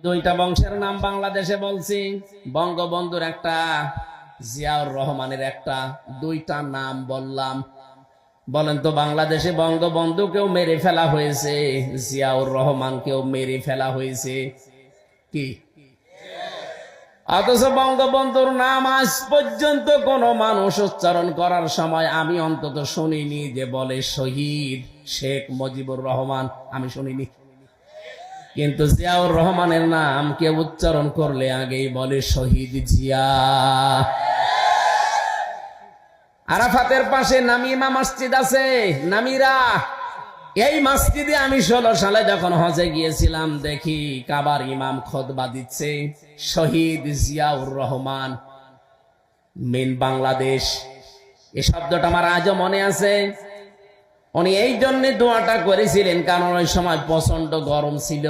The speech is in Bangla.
দুইটা বংশের নাম বাংলাদেশে বলছি, বঙ্গবন্ধুর একটা, জিয়াউর রহমানের একটা, দুইটা নাম বললাম। বলেন তো বাংলাদেশে বঙ্গবন্ধুকেও মেরে ফেলা হয়েছে, জিয়াউর রহমানকেও মেরে ফেলা হয়েছে কি? অথচ বঙ্গবন্ধুর নাম আজ পর্যন্ত কোন মানুষ উচ্চারণ করার সময় আমি অন্তত শুনিনি যে বলে শহীদ শেখ মুজিবুর রহমান, আমি শুনিনি। কিন্তু জিয়াউর রহমানের নাম কেউ উচ্চারণ করলে আগেই বলে শহীদ জিয়া। আরাফাতের পাশে নামিমা মসজিদ আছে, নামিরা। এই মসজিদে আমি 16 সালে যখন হজে গিয়েছিলাম, দেখি কাবার ইমাম খুতবা দিচ্ছে, শহীদ জিয়াউর রহমান মিন বাংলাদেশ। এই শব্দটা আমার আজও মনে আছে। উনি এই জন্য দোয়াটা করেছিলেন কারণ ওই সময় প্রচন্ড গরম ছিল।